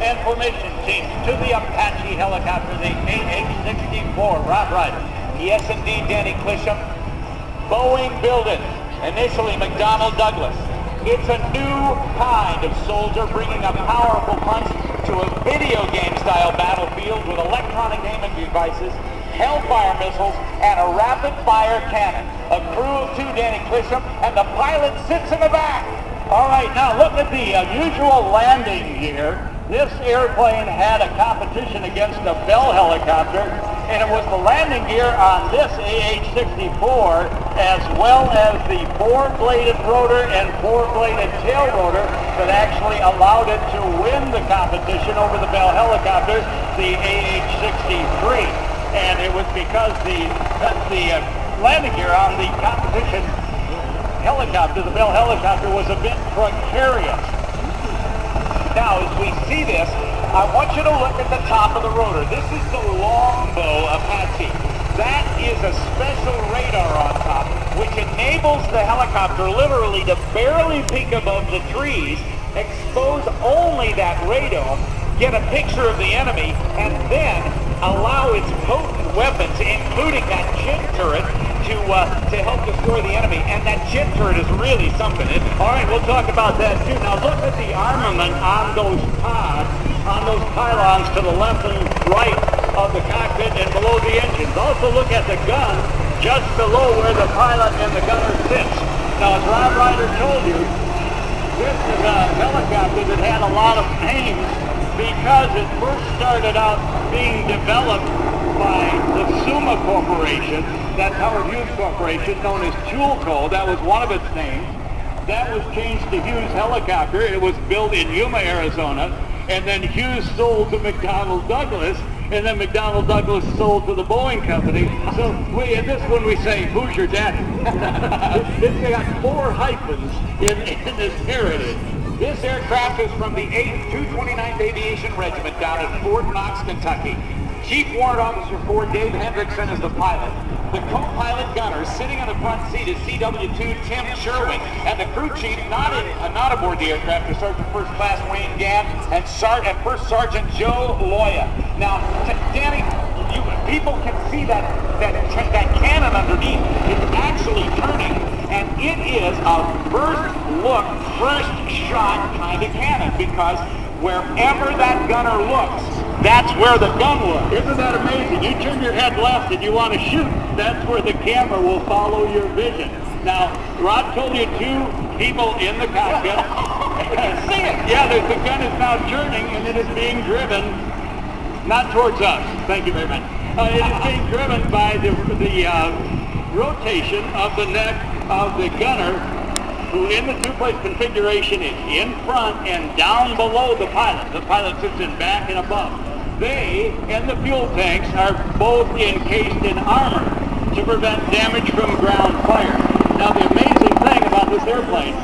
information teams to the Apache helicopter, the AH-64 Rob Ryder. Yes, indeed, Danny Clisham. Boeing built it, initially McDonnell Douglas. It's a new kind of soldier bringing a powerful punch to a video game-style battlefield with electronic aiming devices, Hellfire missiles, and a rapid-fire cannon. A crew of 2, Danny Clisham, and the pilot sits in the back. All right, now look at the unusual landing gear. This airplane had a competition against a Bell helicopter, and it was the landing gear on this AH-64 as well as the 4-bladed rotor and 4-bladed tail rotor that actually allowed it to win the competition over the Bell helicopter, the AH-63. And it was because the landing gear on the competition helicopter, the Bell helicopter, was a bit precarious. Now, as we see this, I want you to look at the top of the rotor. This is the Longbow Apache. That is a special radar on top, which enables the helicopter literally to barely peek above the trees, expose only that radar, get a picture of the enemy, and then allow its potent weapons, including that jet turret, to help destroy the enemy. And that jet turret is really something. All right, we'll talk about that too. Now look at the armament on those pods, on those pylons to the left and right of the cockpit and below the engines. Also look at the gun just below where the pilot and the gunner sits. Now, as Rob Ryder told you, this is a helicopter that had a lot of names because it first started out being developed by the Suma Corporation, that's Howard Hughes Corporation, known as Tulco. That was one of its names. That was changed to Hughes Helicopter. It was built in Yuma, Arizona, and then Hughes sold to McDonnell Douglas, and then McDonnell Douglas sold to the Boeing Company. So in this one we say, who's your daddy? It's got 4 hyphens in this heritage. This aircraft is from the 229th Aviation Regiment down at Fort Knox, Kentucky. Chief Warrant Officer 4 Dave Hendrickson is the pilot. The co-pilot gunner sitting in the front seat is CW2 Tim Sherwin, and the crew chief not aboard the aircraft is Sergeant First Class Wayne Gann and First Sergeant Joe Loya. Now, Danny, people can see that cannon underneath. It's actually turning, and it is a first look, first shot kind of cannon, because wherever that gunner looks, that's where the gun looks. Isn't that amazing? You turn your head left and you want to shoot, that's where the camera will follow your vision. Now, Rod told you 2 people in the cockpit. You can see it. Yeah, the gun is now turning and it is being driven, not towards us. Thank you very much. It is being driven by the rotation of the neck of the gunner, who in the 2-place configuration is in front and down below the pilot. The pilot sits in back and above. They and the fuel tanks are both encased in armor to prevent damage from ground fire. Now, the amazing thing about this airplane,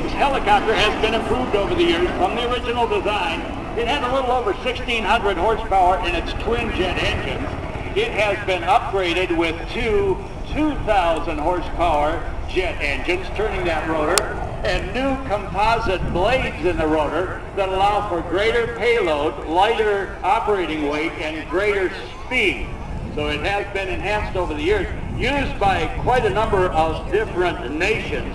this helicopter has been improved over the years from the original design. It had a little over 1,600 horsepower in its twin jet engines. It has been upgraded with 2 2,000 horsepower jet engines turning that rotor, and new composite blades in the rotor that allow for greater payload, lighter operating weight, and greater speed. So it has been enhanced over the years, used by quite a number of different nations.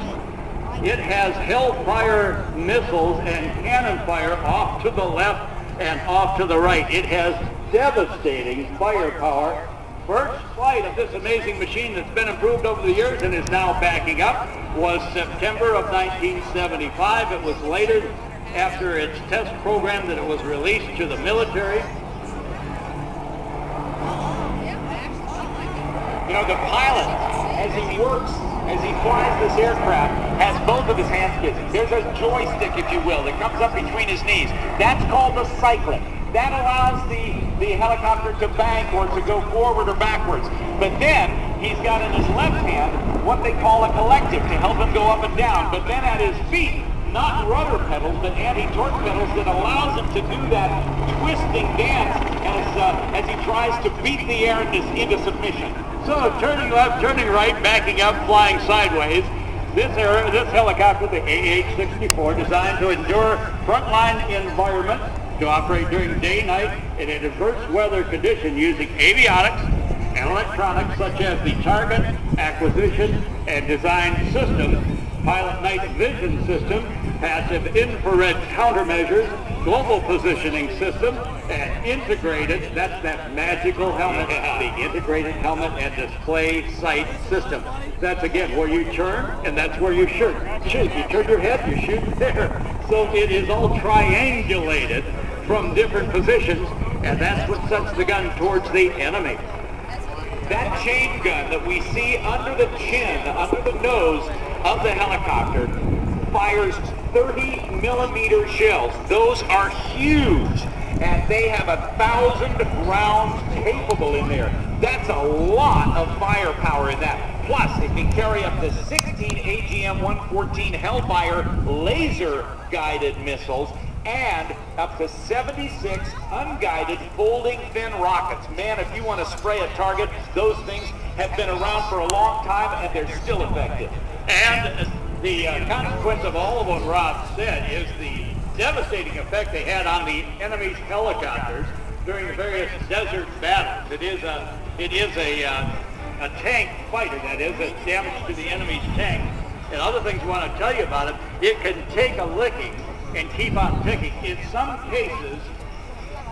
It has Hellfire missiles and cannon fire off to the left and off to the right. It has devastating firepower. First flight of this amazing machine that's been improved over the years and is now backing up was September of 1975. It was later, after its test program, that it was released to the military. You know, the pilot, as he works, as he flies this aircraft, has both of his hands busy. There's a joystick, if you will, that comes up between his knees. That's called the cyclic. That allows the helicopter to bank or to go forward or backwards. But then he's got in his left hand what they call a collective to help him go up and down. But then at his feet, not rudder pedals, but anti-torque pedals that allows him to do that twisting dance as he tries to beat the air into submission. So turning left, turning right, backing up, flying sideways. This helicopter, the AH-64, designed to endure frontline environment, to operate during day, night, in a diverse weather condition using avionics and electronics such as the target acquisition and design system, pilot night vision system, passive infrared countermeasures, global positioning system, and integrated, that's that magical helmet, the integrated helmet and display sight system. That's again where you turn and that's where you shoot. You turn your head, you shoot there. So it is all triangulated from different positions, and that's what sets the gun towards the enemy. That chain gun that we see under the chin, under the nose of the helicopter, fires 30mm shells. Those are huge, and they have 1,000 rounds capable in there. That's a lot of firepower in that. Plus, it can carry up to 16 AGM-114 Hellfire laser-guided missiles and up to 76 unguided folding fin rockets. Man, if you want to spray a target, those things have been around for a long time and they're still effective. And the consequence of all of what Rob said is the devastating effect they had on the enemy's helicopters during the various desert battles. It is a tank fighter, that is, a damage to the enemy's tank. And other things I want to tell you about it, it can take a licking and keep on ticking. In some cases,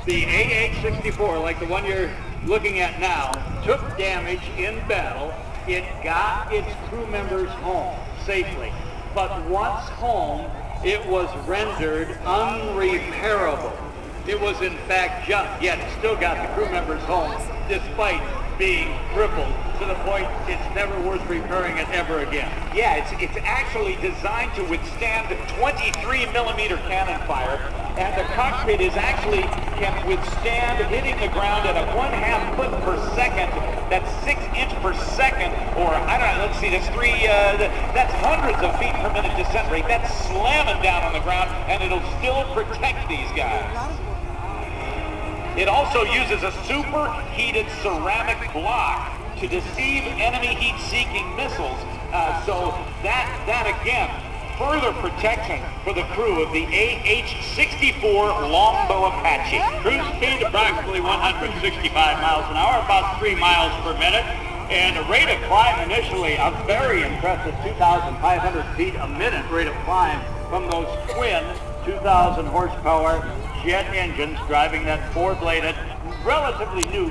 the AH-64, like the one you're looking at now, took damage in battle. It got its crew members home safely. But once home, it was rendered unrepairable. It was in fact junk, yet it still got the crew members home despite being crippled to the point it's never worth repairing it ever again. Yeah, it's actually designed to withstand 23mm cannon fire, and the cockpit can withstand hitting the ground at a 1/2 foot per second. That's 6 inch per second, or I don't know, let's see, that's hundreds of feet per minute descent rate. That's slamming down on the ground, and it'll still protect these guys. It also uses a superheated ceramic block to deceive enemy heat-seeking missiles. So that again, further protection for the crew of the AH-64 Longbow Apache. Cruise speed approximately 165 miles an hour, about 3 miles per minute. And a rate of climb initially, a very impressive 2,500 feet a minute rate of climb from those twin 2,000 horsepower jet engines driving that four-bladed, relatively new